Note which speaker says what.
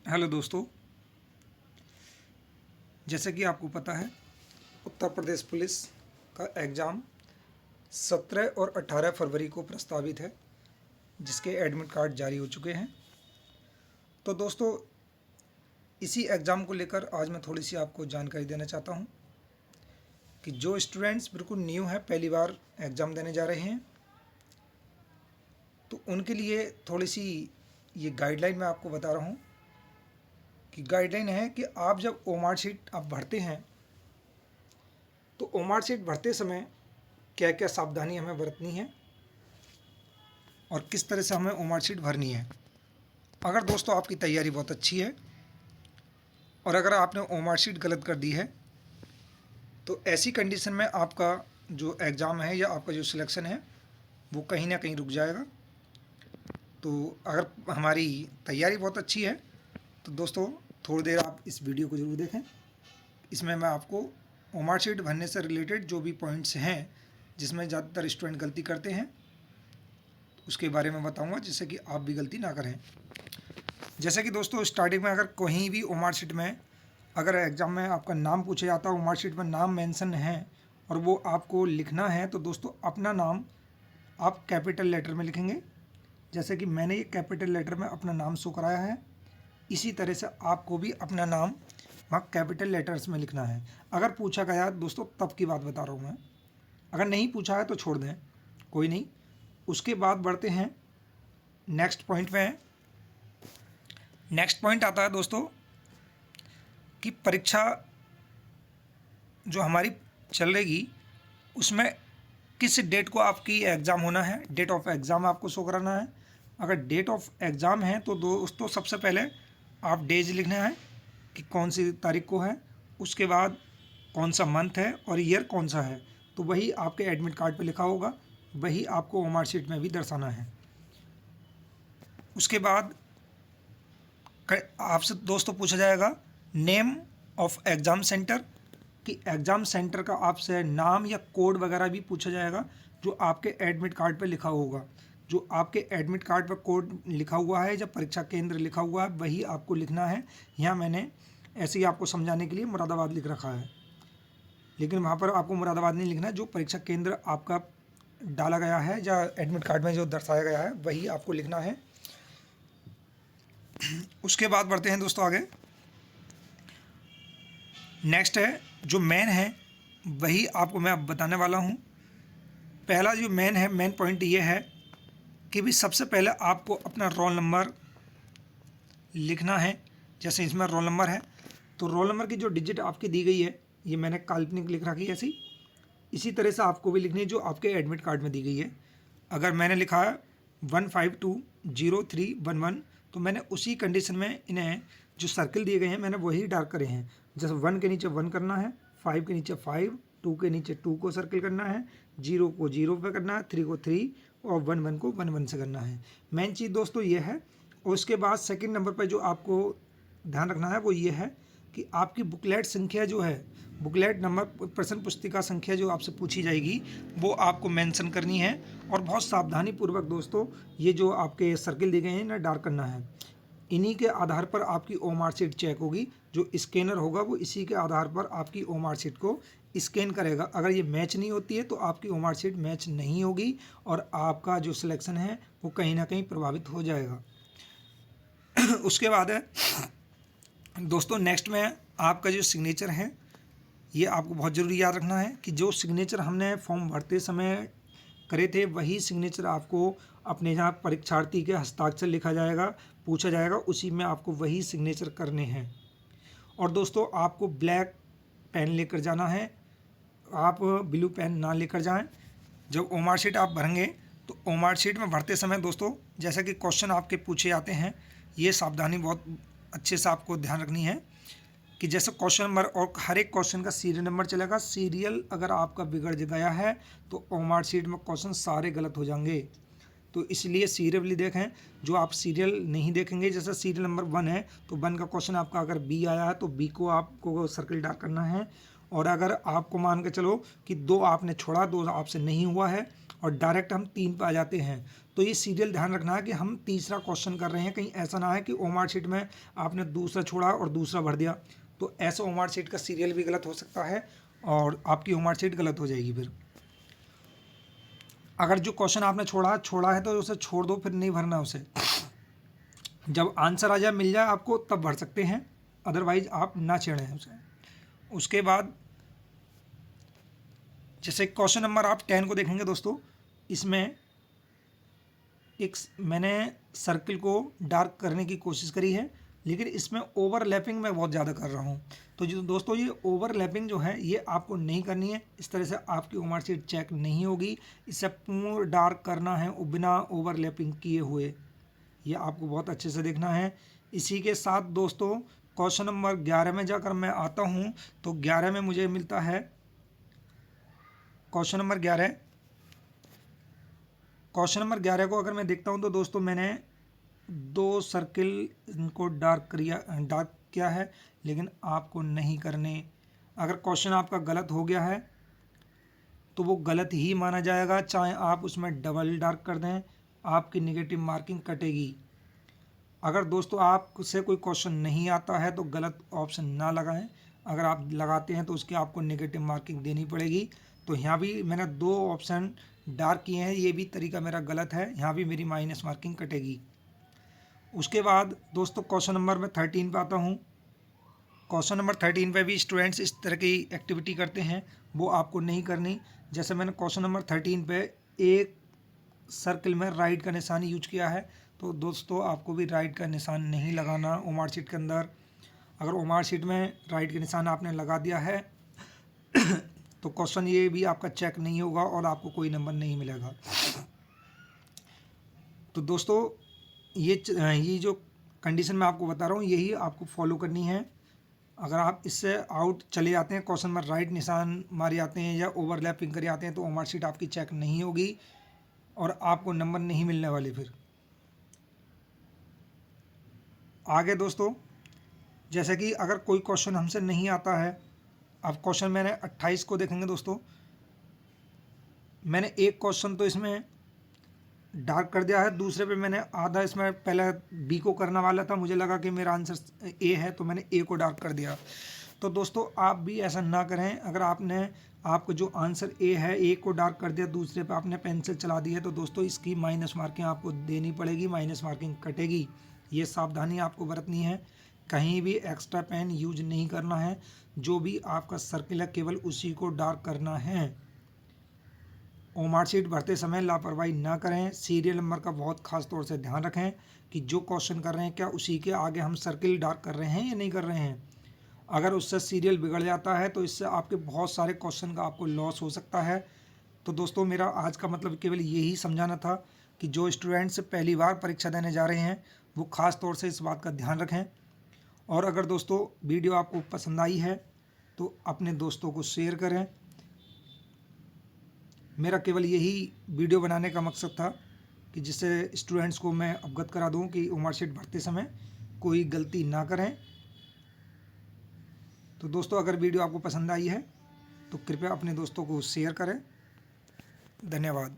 Speaker 1: Hello दोस्तों, जैसे कि आपको पता है उत्तर प्रदेश पुलिस का एग्ज़ाम 17 और 18 फरवरी को प्रस्तावित है, जिसके एडमिट कार्ड जारी हो चुके हैं। तो दोस्तों, इसी एग्ज़ाम को लेकर आज मैं थोड़ी सी आपको जानकारी देना चाहता हूं कि जो स्टूडेंट्स बिल्कुल न्यू हैं, पहली बार एग्ज़ाम देने जा रहे हैं, तो उनके लिए थोड़ी सी ये गाइडलाइन मैं आपको बता रहा हूं कि गाइडलाइन है कि आप जब ओमार शीट आप भरते हैं, तो ओमार शीट भरते समय क्या क्या सावधानी हमें बरतनी है और किस तरह से हमें ओमार शीट भरनी है। अगर दोस्तों आपकी तैयारी बहुत अच्छी है और अगर आपने ओमार शीट गलत कर दी है, तो ऐसी कंडीशन में आपका जो एग्ज़ाम है या आपका जो सिलेक्शन है वो कहीं ना कहीं रुक जाएगा। तो अगर हमारी तैयारी बहुत अच्छी है तो दोस्तों थोड़ी देर आप इस वीडियो को ज़रूर देखें। इसमें मैं आपको ओमार शीट भरने से रिलेटेड जो भी पॉइंट्स हैं जिसमें ज़्यादातर स्टूडेंट गलती करते हैं उसके बारे में बताऊंगा, जिससे कि आप भी गलती ना करें। जैसे कि दोस्तों स्टार्टिंग में अगर कहीं भी ओमार शीट में अगर एग्ज़ाम में आपका नाम पूछा जाता है, ओमार शीट में नाम मेंशन है और वो आपको लिखना है, तो दोस्तों अपना नाम आप कैपिटल लेटर में लिखेंगे। जैसे कि मैंने ये कैपिटल लेटर में अपना नाम शो कराया है, इसी तरह से आपको भी अपना नाम वहाँ कैपिटल लेटर्स में लिखना है। अगर पूछा गया दोस्तों तब की बात बता रहा हूँ मैं, अगर नहीं पूछा है तो छोड़ दें, कोई नहीं। उसके बाद बढ़ते हैं नेक्स्ट पॉइंट में। नेक्स्ट पॉइंट आता है दोस्तों कि परीक्षा जो हमारी चल रहेगी उसमें किस डेट को आपकी एग्ज़ाम होना है, डेट ऑफ एग्ज़ाम आपको शो कराना है। अगर डेट ऑफ एग्ज़ाम है तो दोस्तों सबसे पहले आप डेज लिखना है कि कौन सी तारीख को है, उसके बाद कौन सा मंथ है और ईयर कौन सा है, तो वही आपके एडमिट कार्ड पे लिखा होगा, वही आपको ओमार शीट में भी दर्शाना है। उसके बाद आपसे दोस्तों पूछा जाएगा नेम ऑफ एग्ज़ाम सेंटर, कि एग्ज़ाम सेंटर का आपसे नाम या कोड वगैरह भी पूछा जाएगा जो आपके एडमिट कार्ड पे लिखा होगा। जो आपके एडमिट कार्ड पर कोड लिखा हुआ है, जब परीक्षा केंद्र लिखा हुआ है, वही आपको लिखना है। यहाँ मैंने ऐसे ही आपको समझाने के लिए मुरादाबाद लिख रखा है, लेकिन वहाँ पर आपको मुरादाबाद नहीं लिखना है। जो परीक्षा केंद्र आपका डाला गया है या एडमिट कार्ड में जो दर्शाया गया है वही आपको लिखना है। उसके बाद बढ़ते हैं दोस्तों आगे। नेक्स्ट है जो मेन है, वही आपको मैं अब बताने वाला हूँ। पहला जो मेन है, मेन पॉइंट ये है कि भी सबसे पहले आपको अपना रोल नंबर लिखना है। जैसे इसमें रोल नंबर है तो रोल नंबर की जो डिजिट आपकी दी गई है, ये मैंने काल्पनिक लिख रखी है ऐसी, इसी तरह से आपको भी लिखनी है जो आपके एडमिट कार्ड में दी गई है। अगर मैंने लिखा है 1520311, तो मैंने उसी कंडीशन में इन्हें जो सर्किल दिए गए हैं मैंने वही डार्क करे हैं। जैसे 1 के नीचे 1 करना है, 5 के नीचे 5, 2 के नीचे 2 को सर्किल करना है, 0 को 0 पे करना है, 3 को 3 और 1 को 1 से करना है। मेन चीज़ दोस्तों ये है। और उसके बाद सेकंड नंबर पर जो आपको ध्यान रखना है वो ये है कि आपकी बुकलेट संख्या जो है, बुकलेट नंबर, प्रश्न पुस्तिका संख्या जो आपसे पूछी जाएगी वो आपको मेंशन करनी है। और बहुत सावधानी पूर्वक दोस्तों ये जो आपके सर्किल दिए गए हैं ना डार्क करना है। इन्हीं के आधार पर आपकी ओमार शीट चेक होगी। जो स्कैनर होगा वो इसी के आधार पर आपकी ओमार शीट को स्कैन करेगा। अगर ये मैच नहीं होती है तो आपकी ओमार शीट मैच नहीं होगी और आपका जो सिलेक्शन है वो कहीं ना कहीं प्रभावित हो जाएगा। उसके बाद है दोस्तों नेक्स्ट में आपका जो सिग्नेचर है, ये आपको बहुत ज़रूरी याद रखना है कि जो सिग्नेचर हमने फॉर्म भरते समय करे थे वही सिग्नेचर आपको अपने जहाँ परीक्षार्थी के हस्ताक्षर लिखा जाएगा, पूछा जाएगा, उसी में आपको वही सिग्नेचर करने हैं। और दोस्तों आपको ब्लैक पेन लेकर जाना है, आप ब्लू पेन ना लेकर जाएं। जब ओमार शीट आप भरेंगे तो ओमार शीट में भरते समय दोस्तों जैसा कि क्वेश्चन आपके पूछे जाते हैं, ये सावधानी बहुत अच्छे से आपको ध्यान रखनी है कि जैसे क्वेश्चन नंबर और हर एक क्वेश्चन का सीरियल नंबर चलेगा। सीरियल अगर आपका बिगड़ गया है तो ओमार शीट में क्वेश्चन सारे गलत हो जाएंगे। तो इसलिए सीरियली देखें। जो आप सीरियल नहीं देखेंगे, जैसे सीरियल नंबर 1 है तो 1 का क्वेश्चन आपका अगर बी आया है तो बी को आपको सर्किल डार्क करना है। और अगर आपको मान के चलो कि 2 आपने छोड़ा, 2 आपसे नहीं हुआ है और डायरेक्ट हम 3 पे आ जाते हैं। तो ये सीरियल ध्यान रखना है कि हम तीसरा क्वेश्चन कर रहे हैं, कहीं ऐसा ना है कि ओमार शीट में आपने दूसरा छोड़ा और दूसरा भर दिया, तो ऐसा ओमार शीट का सीरियल भी गलत हो सकता है और आपकी ओमार शीट गलत हो जाएगी। फिर अगर जो क्वेश्चन आपने छोड़ा है तो उसे छोड़ दो, फिर नहीं भरना उसे। जब आंसर आ जाए, मिल जाए आपको, तब भर सकते हैं, अदरवाइज आप ना छेड़ें उसे। उसके बाद जैसे क्वेश्चन नंबर आप 10 को देखेंगे दोस्तों, इसमें एक मैंने सर्किल को डार्क करने की कोशिश करी है, लेकिन इसमें ओवरलैपिंग मैं बहुत ज़्यादा कर रहा हूँ। तो जो दोस्तों ये ओवरलैपिंग जो है ये आपको नहीं करनी है, इस तरह से आपकी ओमार शीट चेक नहीं होगी। इसे पूर्ण डार्क करना है बिना ओवरलैपिंग किए हुए, ये आपको बहुत अच्छे से देखना है। इसी के साथ दोस्तों क्वेश्चन नंबर 11 में जाकर मैं आता हूँ, तो 11 में मुझे मिलता है क्वेश्चन नंबर 11 को अगर मैं देखता हूँ तो दोस्तों मैंने 2 सर्किल को डार्क किया है, लेकिन आपको नहीं करने। अगर क्वेश्चन आपका गलत हो गया है तो वो गलत ही माना जाएगा, चाहे आप उसमें डबल डार्क कर दें, आपकी नेगेटिव मार्किंग कटेगी। अगर दोस्तों आपसे कोई क्वेश्चन नहीं आता है तो गलत ऑप्शन ना लगाएं, अगर आप लगाते हैं तो उसकी आपको नेगेटिव मार्किंग देनी पड़ेगी। तो यहाँ भी मैंने 2 ऑप्शन डार्क किए हैं, ये भी तरीका मेरा गलत है, यहाँ भी मेरी माइनस मार्किंग कटेगी। उसके बाद दोस्तों क्वेश्चन नंबर मैं 13 पे आता हूँ। क्वेश्चन नंबर 13 पे भी स्टूडेंट्स इस तरह की एक्टिविटी करते हैं, वो आपको नहीं करनी। जैसे मैंने क्वेश्चन नंबर 13 पे एक सर्किल में राइट का निशान यूज किया है, तो दोस्तों आपको भी राइट का निशान नहीं लगाना ओमार शीट के अंदर। अगर ओमार शीट में राइट के निशान आपने लगा दिया है तो क्वेश्चन ये भी आपका चेक नहीं होगा और आपको कोई नंबर नहीं मिलेगा। तो दोस्तों ये जो कंडीशन मैं आपको बता रहा हूँ यही आपको फॉलो करनी है। अगर आप इससे आउट चले जाते हैं, क्वेश्चन में राइट निशान मारे आते हैं या ओवरलैपिंग करे आते हैं, तो ओमार शीट आपकी चेक नहीं होगी और आपको नंबर नहीं मिलने वाले। फिर आगे दोस्तों, जैसे कि अगर कोई क्वेश्चन हमसे नहीं आता है, अब क्वेश्चन मैंने 28 को देखेंगे दोस्तों, मैंने एक क्वेश्चन तो इसमें डार्क कर दिया है, दूसरे पे मैंने आधा, इसमें पहले बी को करने वाला था, मुझे लगा कि मेरा आंसर ए है तो मैंने ए को डार्क कर दिया। तो दोस्तों आप भी ऐसा ना करें। अगर आपको जो आंसर ए है, ए को डार्क कर दिया, दूसरे पे आपने पेंसिल चला दी है, तो दोस्तों इसकी माइनस मार्किंग आपको देनी पड़ेगी, माइनस मार्किंग कटेगी। ये सावधानी आपको बरतनी है, कहीं भी एक्स्ट्रा पेन यूज नहीं करना है। जो भी आपका सर्किल है केवल उसी को डार्क करना है। ओमार शीट भरते समय लापरवाही ना करें। सीरियल नंबर का बहुत खास तौर से ध्यान रखें कि जो क्वेश्चन कर रहे हैं क्या उसी के आगे हम सर्किल डार्क कर रहे हैं या नहीं कर रहे हैं। अगर उससे सीरियल बिगड़ जाता है तो इससे आपके बहुत सारे क्वेश्चन का आपको लॉस हो सकता है। तो दोस्तों मेरा आज का मतलब केवल यही समझाना था कि जो स्टूडेंट्स पहली बार परीक्षा देने जा रहे हैं वो खास तौर से इस बात का ध्यान रखें। और अगर दोस्तों वीडियो आपको पसंद आई है तो अपने दोस्तों को शेयर करें। मेरा केवल यही वीडियो बनाने का मकसद था कि जिससे स्टूडेंट्स को मैं अवगत करा दूं कि ओमार शीट भरते समय कोई गलती ना करें। तो दोस्तों अगर वीडियो आपको पसंद आई है तो कृपया अपने दोस्तों को शेयर करें। धन्यवाद।